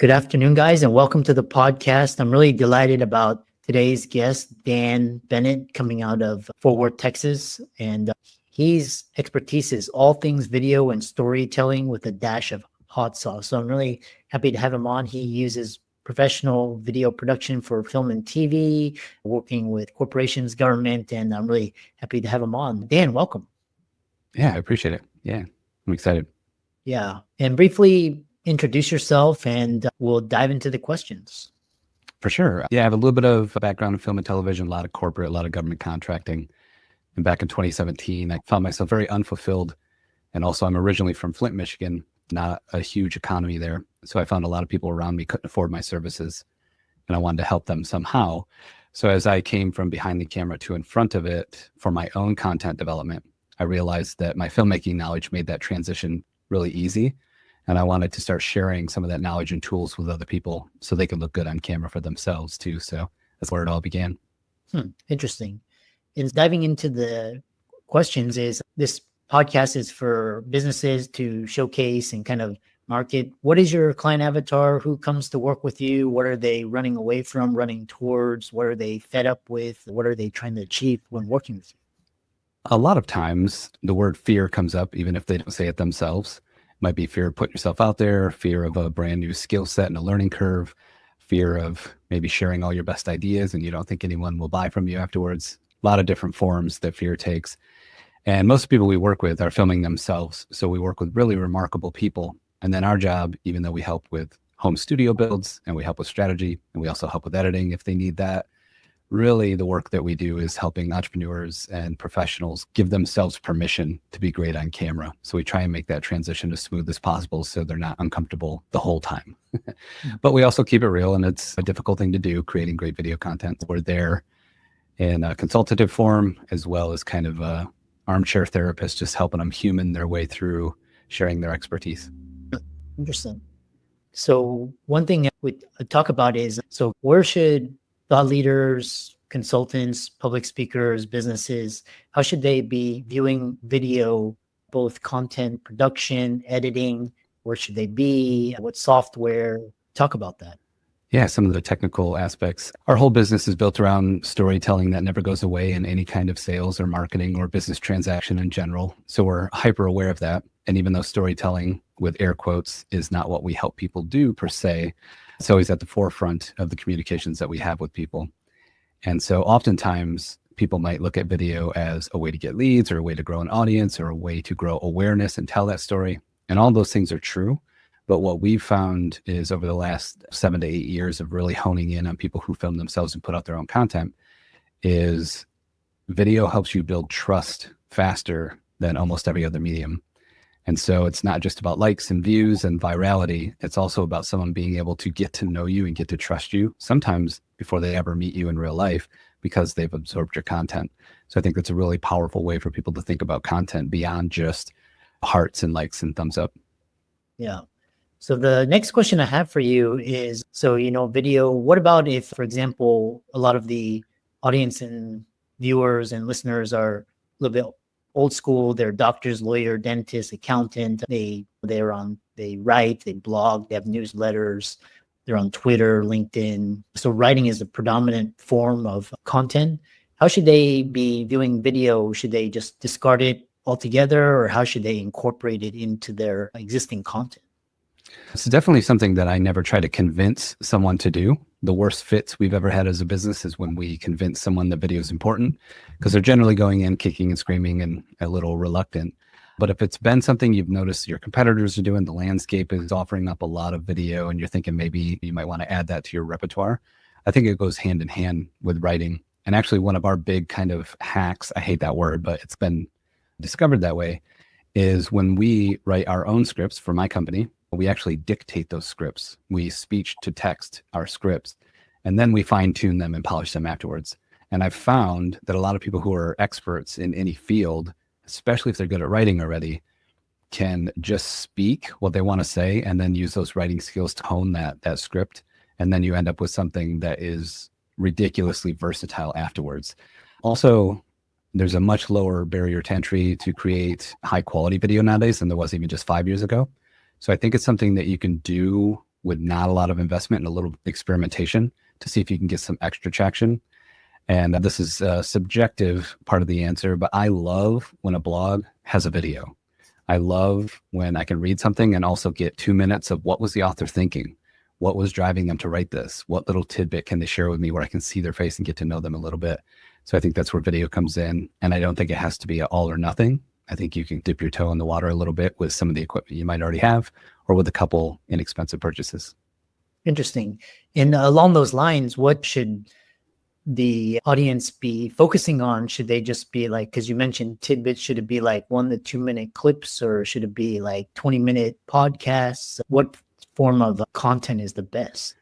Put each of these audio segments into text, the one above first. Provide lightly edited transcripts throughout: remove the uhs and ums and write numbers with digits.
Good afternoon, guys, and welcome to the podcast. I'm really delighted about today's guest, Dan Bennett, coming out of Fort Worth, Texas. And his expertise is all things video and storytelling with a dash of hot sauce. So I'm really happy to have him on. He uses professional video production for film and TV, working with corporations, government, and I'm really happy to have him on. Dan, welcome. Yeah, I appreciate it. Yeah, I'm excited. Yeah, and briefly introduce yourself and we'll dive into the questions. For sure. Yeah, I have a little bit of background in film and television, a lot of corporate, a lot of government contracting. And back in 2017, I found myself very unfulfilled. And also, I'm originally from Flint, Michigan, not a huge economy there. So I found a lot of people around me couldn't afford my services, and I wanted to help them somehow. So as I came from behind the camera to in front of it for my own content development, I realized that my filmmaking knowledge made that transition really easy. And I wanted to start sharing some of that knowledge and tools with other people so they could look good on camera for themselves too. So that's where it all began. Interesting. And diving into the questions, is this podcast is for businesses to showcase and kind of market. What is your client avatar? Who comes to work with you? What are they running away from, running towards? What are they fed up with? What are they trying to achieve when working with you? A lot of times the word fear comes up, even if they don't say it themselves. Might be fear of putting yourself out there, fear of a brand new skill set and a learning curve, fear of maybe sharing all your best ideas and you don't think anyone will buy from you afterwards. A lot of different forms that fear takes. And most people we work with are filming themselves. So we work with really remarkable people. And then our job, even though we help with home studio builds and we help with strategy and we also help with editing if they need that, really the work that we do is helping entrepreneurs and professionals give themselves permission to be great on camera. So we try and make that transition as smooth as possible so they're not uncomfortable the whole time. But we also keep it real, and it's a difficult thing to do, creating great video content. We're there in a consultative form as well as kind of a armchair therapist, just helping them human their way through sharing their expertise. Interesting. So one thing we talk about is, so where should thought leaders, consultants, public speakers, businesses, how should they be viewing video, both content production, editing? Where should they be? What software? Talk about that. Yeah, some of the technical aspects. Our whole business is built around storytelling that never goes away in any kind of sales or marketing or business transaction in general. So we're hyper aware of that. And even though storytelling, with air quotes, is not what we help people do per se, it's always at the forefront of the communications that we have with people. And so oftentimes people might look at video as a way to get leads or a way to grow an audience or a way to grow awareness and tell that story. And all those things are true. But what we've found is over the last 7 to 8 years of really honing in on people who film themselves and put out their own content is video helps you build trust faster than almost every other medium. And so it's not just about likes and views and virality. It's also about someone being able to get to know you and get to trust you, sometimes before they ever meet you in real life, because they've absorbed your content. So I think that's a really powerful way for people to think about content beyond just hearts and likes and thumbs up. Yeah. So the next question I have for you is, so, video, what about if, for example, a lot of the audience and viewers and listeners are a little bit old school, they're doctors, lawyer, dentist, accountant, they write, they blog, they have newsletters, they're on Twitter, LinkedIn. So writing is a predominant form of content. How should they be viewing video? Should they just discard it altogether, or how should they incorporate it into their existing content? It's definitely something that I never try to convince someone to do. The worst fits we've ever had as a business is when we convince someone that video is important, because they're generally going in kicking and screaming and a little reluctant. But if it's been something you've noticed your competitors are doing, the landscape is offering up a lot of video and you're thinking maybe you might want to add that to your repertoire, I think it goes hand in hand with writing. And actually one of our big kind of hacks, I hate that word, but it's been discovered that way, is when we write our own scripts for my company, we actually dictate those scripts. We speech to text our scripts, and then we fine tune them and polish them afterwards. And I've found that a lot of people who are experts in any field, especially if they're good at writing already, can just speak what they want to say and then use those writing skills to hone that script. And then you end up with something that is ridiculously versatile afterwards. Also, there's a much lower barrier to entry to create high quality video nowadays than there was even just 5 years ago. So I think it's something that you can do with not a lot of investment and a little experimentation to see if you can get some extra traction. And this is a subjective part of the answer, but I love when a blog has a video. I love when I can read something and also get 2 minutes of what was the author thinking? What was driving them to write this? What little tidbit can they share with me where I can see their face and get to know them a little bit? So I think that's where video comes in. And I don't think it has to be all or nothing. I think you can dip your toe in the water a little bit with some of the equipment you might already have or with a couple inexpensive purchases. Interesting. And along those lines, what should the audience be focusing on? Should they just be like, because you mentioned tidbits, should it be like 1 to 2 minute clips, or should it be like 20-minute podcasts? What form of content is the best?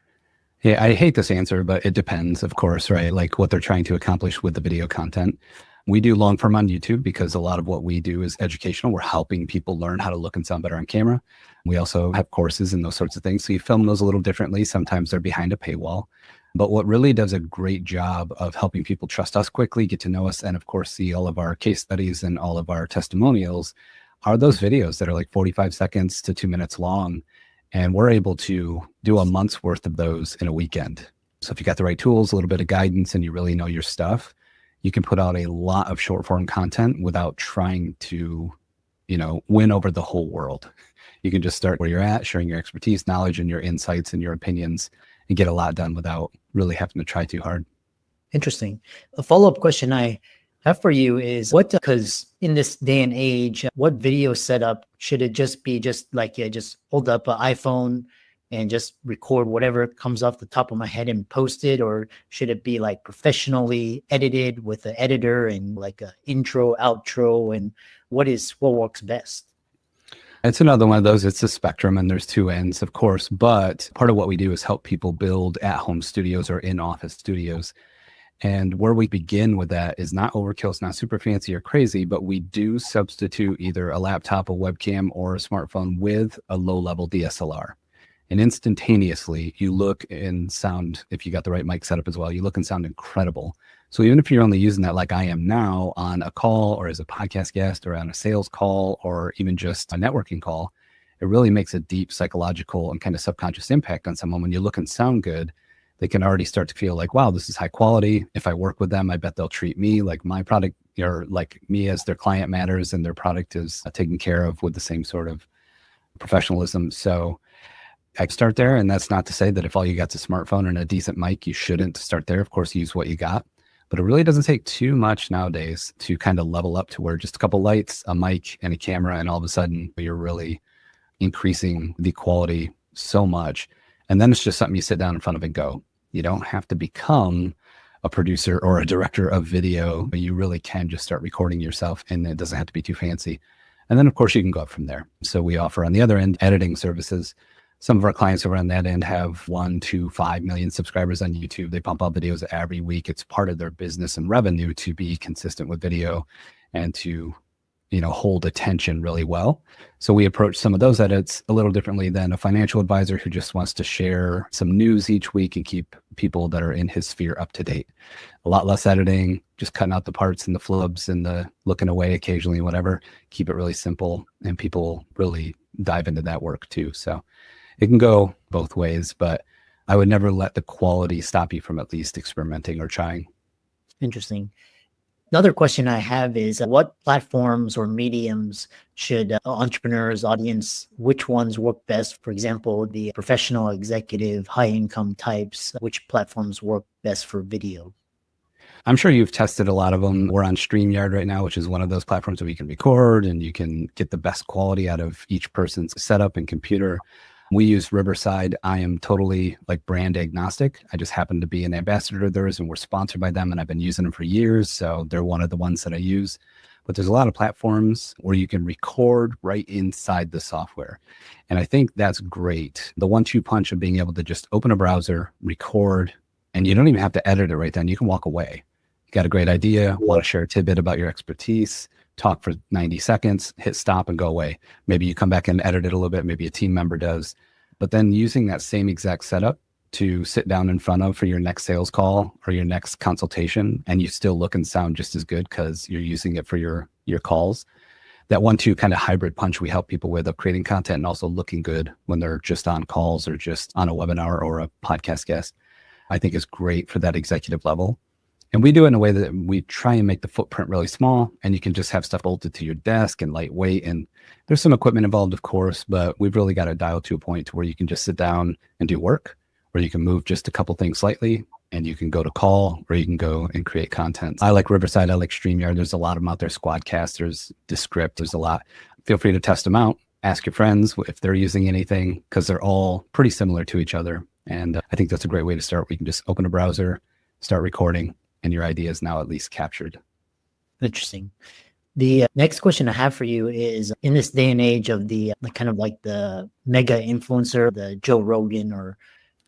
Yeah, I hate this answer, but it depends, of course, right? Like what they're trying to accomplish with the video content. We do long form on YouTube because a lot of what we do is educational. We're helping people learn how to look and sound better on camera. We also have courses and those sorts of things. So you film those a little differently. Sometimes they're behind a paywall. But what really does a great job of helping people trust us quickly, get to know us, and of course, see all of our case studies and all of our testimonials are those videos that are like 45 seconds to 2 minutes long. And we're able to do a month's worth of those in a weekend. So if you got the right tools, a little bit of guidance, and you really know your stuff, you can put out a lot of short form content without trying to, win over the whole world. You can just start where you're at, sharing your expertise, knowledge, and your insights and your opinions, and get a lot done without really having to try too hard. Interesting. A follow-up question I have for you is because in this day and age, what video setup should it just be just hold up an iPhone and just record whatever comes off the top of my head and post it? Or should it be like professionally edited with an editor and like an intro, outro, and what works best? It's another one of those. It's a spectrum and there's two ends, of course, but part of what we do is help people build at-home studios or in-office studios. And where we begin with that is not overkill. It's not super fancy or crazy, but we do substitute either a laptop, a webcam, or a smartphone with a low-level DSLR. And instantaneously, you look and sound, if you got the right mic setup as well, you look and sound incredible. So even if you're only using that like I am now on a call or as a podcast guest or on a sales call or even just a networking call, it really makes a deep psychological and kind of subconscious impact on someone. When you look and sound good, they can already start to feel like, wow, this is high quality. If I work with them, I bet they'll treat me like my product or like me as their client matters and their product is taken care of with the same sort of professionalism. So I start there. And that's not to say that if all you got is a smartphone and a decent mic, you shouldn't start there. Of course, use what you got. But it really doesn't take too much nowadays to kind of level up to where just a couple lights, a mic, and a camera, and all of a sudden you're really increasing the quality so much. And then it's just something you sit down in front of and go. You don't have to become a producer or a director of video, but you really can just start recording yourself, and it doesn't have to be too fancy. And then, of course, you can go up from there. So we offer on the other end editing services. Some of our clients over on that end have 1 to 5 million subscribers on YouTube. They pump out videos every week. It's part of their business and revenue to be consistent with video and to, hold attention really well. So we approach some of those edits a little differently than a financial advisor who just wants to share some news each week and keep people that are in his sphere up to date. A lot less editing, just cutting out the parts and the flubs and the looking away occasionally, whatever. Keep it really simple, and people really dive into that work too. So it can go both ways, but I would never let the quality stop you from at least experimenting or trying. Interesting. Another question I have is what platforms or mediums should entrepreneurs, audience, which ones work best? For example, the professional, executive, high income types, which platforms work best for video? I'm sure you've tested a lot of them. We're on Streamyard right now, which is one of those platforms where you can record and you can get the best quality out of each person's setup and computer. We use Riverside. I am totally like brand agnostic. I just happen to be an ambassador of theirs and we're sponsored by them and I've been using them for years. So they're one of the ones that I use. But there's a lot of platforms where you can record right inside the software. And I think that's great. The 1-2 punch of being able to just open a browser, record, and you don't even have to edit it right then. You can walk away. You got a great idea, want to share a tidbit about your expertise, talk for 90 seconds, hit stop and go away. Maybe you come back and edit it a little bit. Maybe a team member does. But then using that same exact setup to sit down in front of for your next sales call or your next consultation, and you still look and sound just as good because you're using it for your calls. that 1-2 kind of hybrid punch we help people with of creating content and also looking good when they're just on calls or just on a webinar or a podcast guest, I think is great for that executive level. And we do it in a way that we try and make the footprint really small, and you can just have stuff bolted to your desk and lightweight. And there's some equipment involved, of course, but we've really got it dialed to a point where you can just sit down and do work, or you can move just a couple things slightly, and you can go to call, or you can go and create content. I like Riverside. I like Streamyard. There's a lot of them out there. Squadcast, there's Descript. There's a lot. Feel free to test them out. Ask your friends if they're using anything, because they're all pretty similar to each other. And I think that's a great way to start. We can just open a browser, start recording, and your idea is now at least captured. Interesting. The next question I have for you is, in this day and age of the kind of like the mega influencer, the Joe Rogan or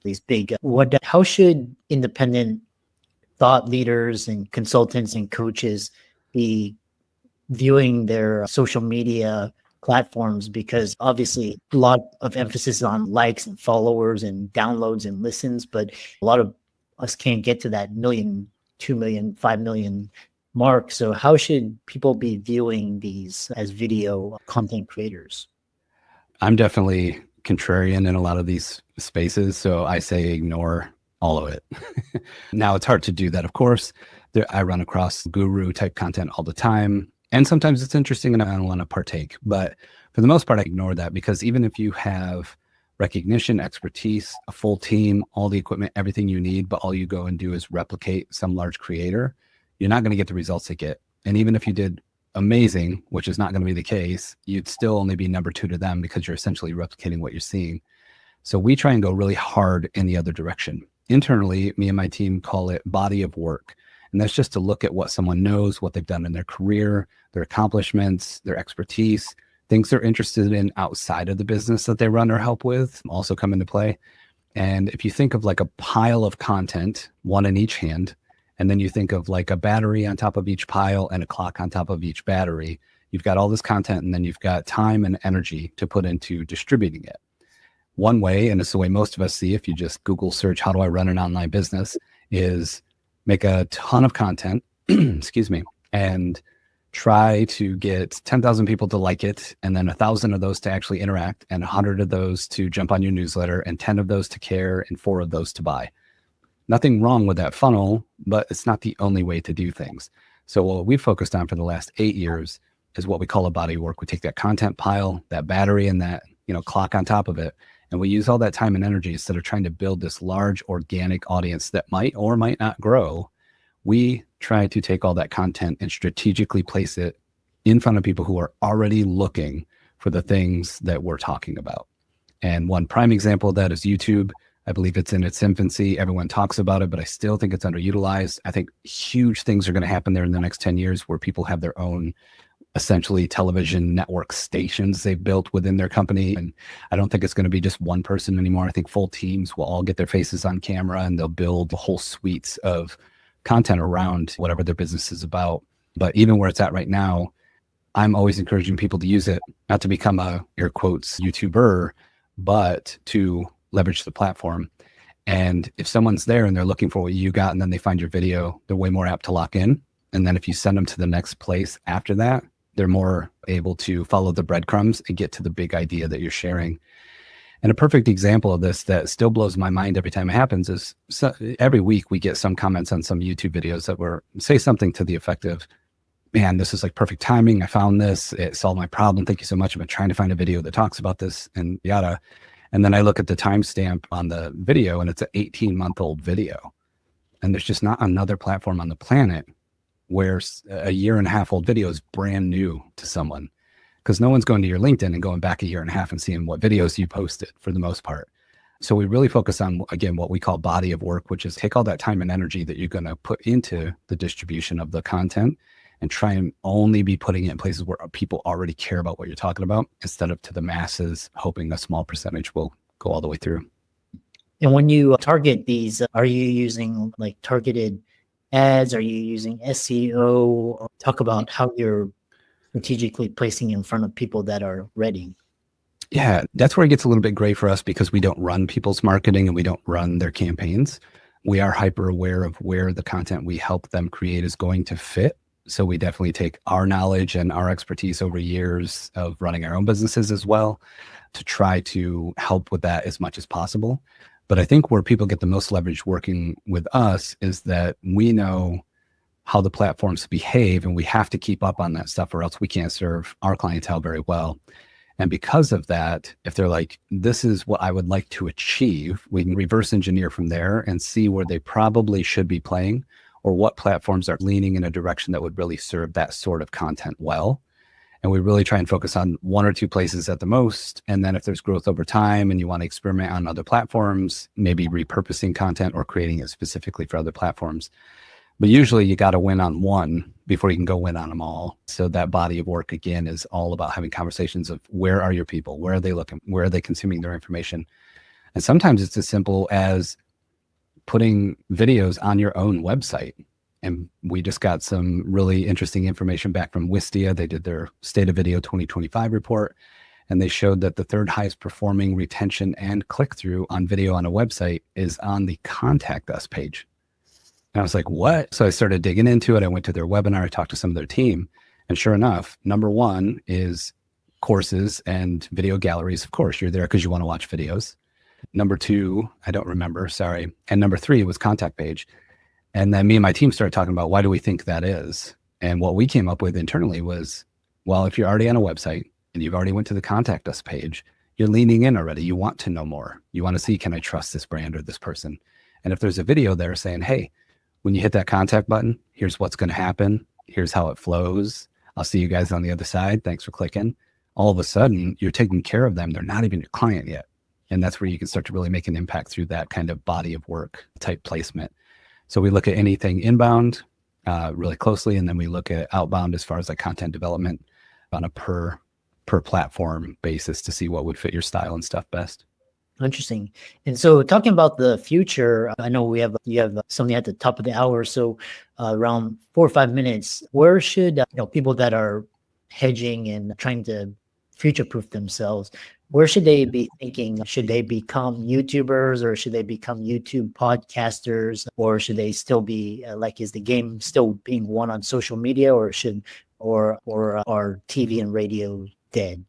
these big, how should independent thought leaders and consultants and coaches be viewing their social media platforms? Because obviously a lot of emphasis on likes and followers and downloads and listens, but a lot of us can't get to that 1 million, 2 million, 5 million mark. So how should people be viewing these as video content creators? I'm definitely contrarian in a lot of these spaces. So I say ignore all of it. Now, it's hard to do that, of course. I run across guru type content all the time. And sometimes it's interesting and I don't want to partake. But for the most part, I ignore that, because even if you have recognition, expertise, a full team, all the equipment, everything you need, but all you go and do is replicate some large creator, you're not going to get the results they get. And even if you did amazing, which is not going to be the case, you'd still only be number 2 to them, because you're essentially replicating what you're seeing. So we try and go really hard in the other direction. Internally, me and my team call it body of work. And that's just to look at what someone knows, what they've done in their career, their accomplishments, their expertise, things they're interested in outside of the business that they run or help with also come into play. And if you think of like a pile of content, one in each hand, and then you think of like a battery on top of each pile and a clock on top of each battery, you've got all this content, and then you've got time and energy to put into distributing it. One way, and it's the way most of us see, if you just Google search, how do I run an online business, is make a ton of content, excuse me, and try to get 10,000 people to like it, and then 1,000 of those to actually interact, and 100 of those to jump on your newsletter, and 10 of those to care, and 4 of those to buy. Nothing wrong with that funnel, but it's not the only way to do things. So what we've focused on for the last 8 years is what we call a body of work. We take that content pile, that battery, and that clock on top of it, and we use all that time and energy instead of trying to build this large organic audience that might or might not grow. We try to take all that content and strategically place it in front of people who are already looking for the things that we're talking about. And one prime example of that is YouTube. I believe it's in its infancy. Everyone talks about it, but I still think it's underutilized. I think huge things are going to happen there in the next 10 years where people have their own essentially television network stations they've built within their company. And I don't think it's going to be just one person anymore. I think full teams will all get their faces on camera, and they'll build whole suites of content around whatever their business is about. But even where it's at right now, I'm always encouraging people to use it, not to become a, air quotes, YouTuber, but to leverage the platform. And if someone's there and they're looking for what you got, and then they find your video, they're way more apt to lock in. And then if you send them to the next place after that, they're more able to follow the breadcrumbs and get to the big idea that you're sharing. And a perfect example of this that still blows my mind every time it happens is, so every week we get some comments on some YouTube videos that were say something to the effect of, man, this is like perfect timing. I found this. It solved my problem. Thank you so much. I've been trying to find a video that talks about this, and yada. And then I look at the timestamp on the video, and it's an 18-month-old video. And there's just not another platform on the planet where a 1.5-year-old video is brand new to someone, because no one's going to your LinkedIn and going back 1.5 years and seeing what videos you posted for the most part. So we really focus on, again, what we call body of work, which is take all that time and energy that you're going to put into the distribution of the content and try and only be putting it in places where people already care about what you're talking about, instead of to the masses, hoping a small percentage will go all the way through. And when you target these, are you using like targeted ads? Are you using SEO? Talk about how you're strategically placing in front of people that are ready. Yeah, that's where it gets a little bit gray for us, because we don't run people's marketing and we don't run their campaigns. We are hyper aware of where the content we help them create is going to fit So we definitely take our knowledge and our expertise over years of running our own businesses as well to try to help with that as much as possible. But I think where people get the most leverage working with us is that we know how the platforms behave, and we have to keep up on that stuff or else we can't serve our clientele very well. And because of that, if they're like, this is what I would like to achieve, we can reverse engineer from there and see where they probably should be playing or what platforms are leaning in a direction that would really serve that sort of content well. And we really try and focus on one or two places at the most. And then if there's growth over time and you want to experiment on other platforms, maybe repurposing content or creating it specifically for other platforms. But usually you got to win on one before you can go win on them all. So that body of work, again, is all about having conversations of where are your people? Where are they looking? Where are they consuming their information? And sometimes it's as simple as putting videos on your own website. And we just got some really interesting information back from Wistia. They did their State of Video 2025 report, and they showed that the third highest performing retention and click-through on video on a website is on the Contact Us page. And I was like, what? So I started digging into it. I went to their webinar. I talked to some of their team. And sure enough, number one is courses and video galleries. Of course, you're there because you want to watch videos. Number two, I don't remember, sorry. And number three was contact page. And then me and my team started talking about why do we think that is? And what we came up with internally was, well, if you're already on a website and you've already went to the Contact Us page, you're leaning in already. You want to know more. You want to see, can I trust this brand or this person? And if there's a video there saying, hey, when you hit that contact button, here's what's going to happen. Here's how it flows. I'll see you guys on the other side. Thanks for clicking. All of a sudden, you're taking care of them. They're not even your client yet. And that's where you can start to really make an impact through that kind of body of work type placement. So we look at anything inbound really closely, and then we look at outbound as far as like content development on a per platform basis to see what would fit your style and stuff best. Interesting. And so talking about the future, I know you have something at the top of the hour. So around 4 or 5 minutes, where should people that are hedging and trying to future-proof themselves, where should they be thinking? Should they become YouTubers, or should they become YouTube podcasters, or should they still be is the game still being won on social media, or are TV and radio dead?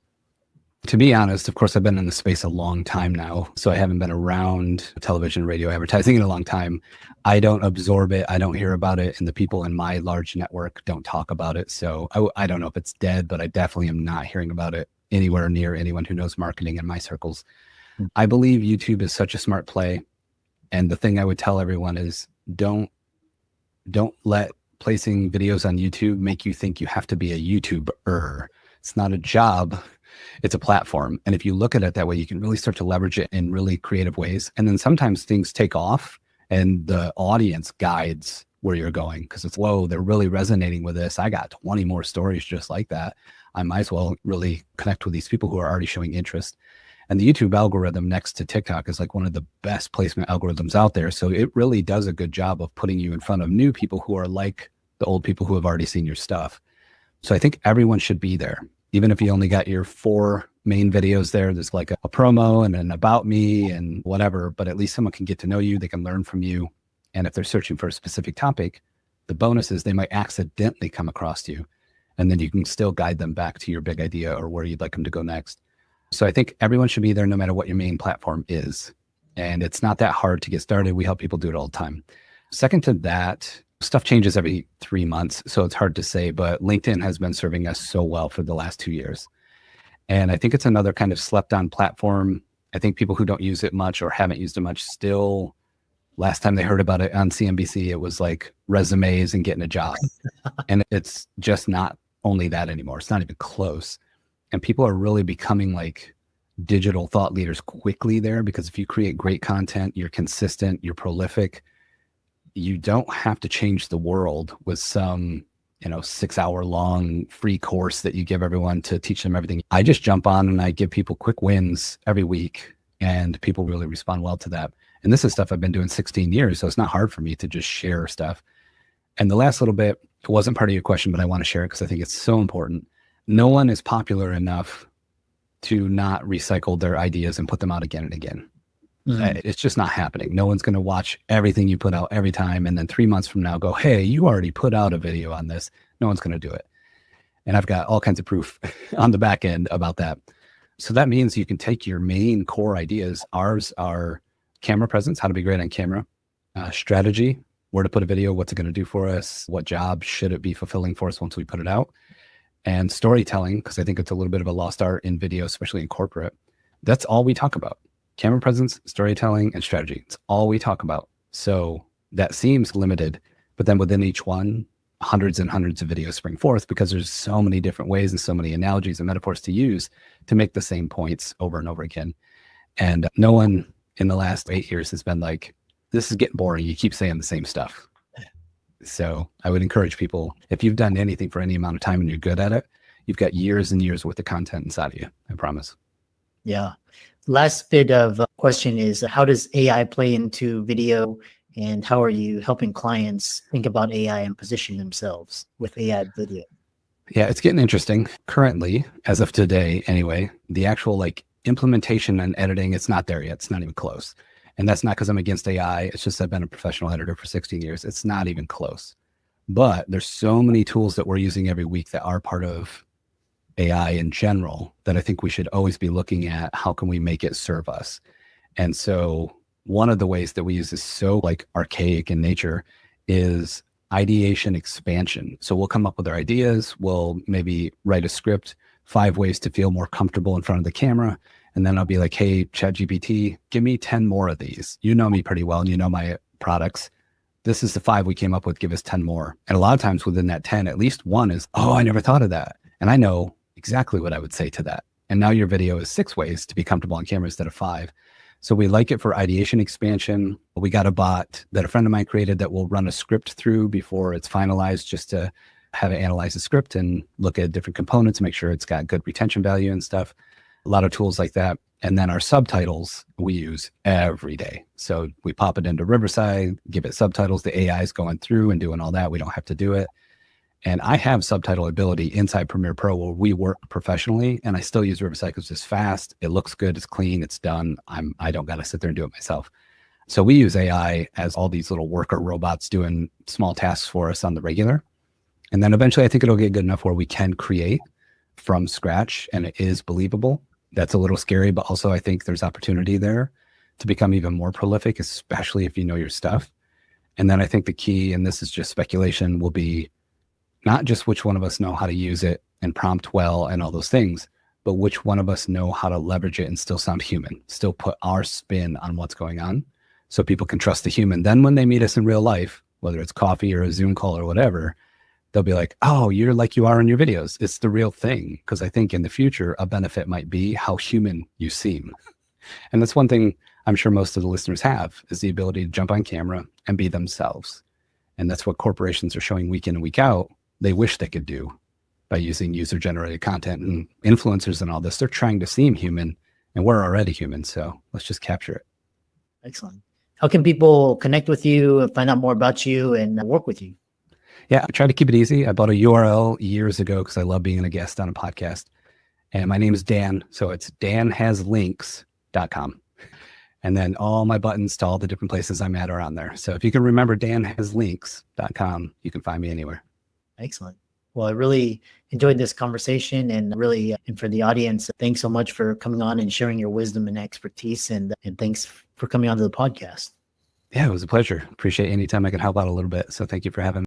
To be honest, of course, I've been in the space a long time now, so I haven't been around television, radio advertising in a long time. I don't absorb it. I don't hear about it. And the people in my large network don't talk about it. So I don't know if it's dead, but I definitely am not hearing about it anywhere near anyone who knows marketing in my circles. I believe YouTube is such a smart play. And the thing I would tell everyone is don't let placing videos on YouTube make you think you have to be a YouTuber. It's not a job. It's a platform. And if you look at it that way, you can really start to leverage it in really creative ways. And then sometimes things take off and the audience guides where you're going, because it's, whoa, they're really resonating with this. I got 20 more stories just like that. I might as well really connect with these people who are already showing interest. And the YouTube algorithm next to TikTok is like one of the best placement algorithms out there. So it really does a good job of putting you in front of new people who are like the old people who have already seen your stuff. So I think everyone should be there. Even if you only got your 4 main videos there, there's like a promo and an about me and whatever, but at least someone can get to know you. They can learn from you. And if they're searching for a specific topic, the bonus is they might accidentally come across you. And then you can still guide them back to your big idea or where you'd like them to go next. So I think everyone should be there no matter what your main platform is. And it's not that hard to get started. We help people do it all the time. Second to that, stuff changes every 3 months, so it's hard to say, but LinkedIn has been serving us so well for the last 2 years. And I think it's another kind of slept on platform. I think people who don't use it much or haven't used it much still, last time they heard about it on CNBC, it was like resumes and getting a job. And it's just not only that anymore. It's not even close. And people are really becoming like digital thought leaders quickly there, because if you create great content, you're consistent, you're prolific, you don't have to change the world with some 6-hour long free course that you give everyone to teach them everything. I just jump on and I give people quick wins every week, and people really respond well to that. And this is stuff I've been doing 16 years, so it's not hard for me to just share stuff. And the last little bit, it wasn't part of your question, but I want to share it because I think it's so important. No one is popular enough to not recycle their ideas and put them out again and again. It's just not happening. No one's going to watch everything you put out every time and then 3 months from now go, hey, you already put out a video on this. No one's going to do it. And I've got all kinds of proof on the back end about that. So that means you can take your main core ideas. Ours are camera presence, how to be great on camera, strategy, where to put a video, what's it going to do for us, what job should it be fulfilling for us once we put it out, and storytelling, because I think it's a little bit of a lost art in video, especially in corporate. That's all we talk about. Camera presence, storytelling, and strategy. It's all we talk about. So that seems limited, but then within each one, hundreds and hundreds of videos spring forth because there's so many different ways and so many analogies and metaphors to use to make the same points over and over again. And no one in the last 8 years has been like, this is getting boring. You keep saying the same stuff. So I would encourage people, if you've done anything for any amount of time and you're good at it, you've got years and years worth of content inside of you. I promise. Yeah. Last bit of question is, how does AI play into video, and how are you helping clients think about AI and position themselves with AI video? Yeah, it's getting interesting. Currently, as of today anyway, the actual implementation and editing, it's not there yet. It's not even close. And that's not because I'm against AI. It's just I've been a professional editor for 16 years. It's not even close. But there's so many tools that we're using every week that are part of AI in general that I think we should always be looking at how can we make it serve us. And so one of the ways that we use is so archaic in nature is ideation expansion. So we'll come up with our ideas. We'll maybe write a script, 5 ways to feel more comfortable in front of the camera. And then I'll be like, hey, ChatGPT, give me 10 more of these. You know me pretty well and you know my products. This is the 5 we came up with. Give us 10 more. And a lot of times within that 10, at least one is, oh, I never thought of that. And I know exactly what I would say to that. And now your video is 6 ways to be comfortable on camera instead of 5. So we like it for ideation expansion. We got a bot that a friend of mine created that will run a script through before it's finalized, just to have it analyze the script and look at different components, make sure it's got good retention value and stuff. A lot of tools like that. And then our subtitles we use every day. So we pop it into Riverside, give it subtitles. The AI is going through and doing all that. We don't have to do it. And I have subtitle ability inside Premiere Pro where we work professionally, and I still use Riverside because it's fast. It looks good. It's clean. It's done. I don't got to sit there and do it myself. So we use AI as all these little worker robots doing small tasks for us on the regular. And then eventually I think it'll get good enough where we can create from scratch and it is believable. That's a little scary, but also I think there's opportunity there to become even more prolific, especially if you know your stuff. And then I think the key, and this is just speculation, will be not just which one of us know how to use it and prompt well and all those things, but which one of us know how to leverage it and still sound human, still put our spin on what's going on so people can trust the human. Then when they meet us in real life, whether it's coffee or a Zoom call or whatever, they'll be like, oh, you're like you are in your videos. It's the real thing. Because I think in the future, a benefit might be how human you seem. And that's one thing I'm sure most of the listeners have, is the ability to jump on camera and be themselves. And that's what corporations are showing week in and week out they wish they could do by using user-generated content and influencers and all this. They're trying to seem human, and we're already human. So let's just capture it. Excellent. How can people connect with you, find out more about you, and work with you? Yeah, I try to keep it easy. I bought a URL years ago because I love being a guest on a podcast. And my name is Dan. So it's danhaslinks.com. And then all my buttons to all the different places I'm at are on there. So if you can remember danhaslinks.com, you can find me anywhere. Excellent. Well, I really enjoyed this conversation, and really, and for the audience, thanks so much for coming on and sharing your wisdom and expertise. And thanks for coming onto the podcast. Yeah, it was a pleasure. Appreciate any time I can help out a little bit. So thank you for having me.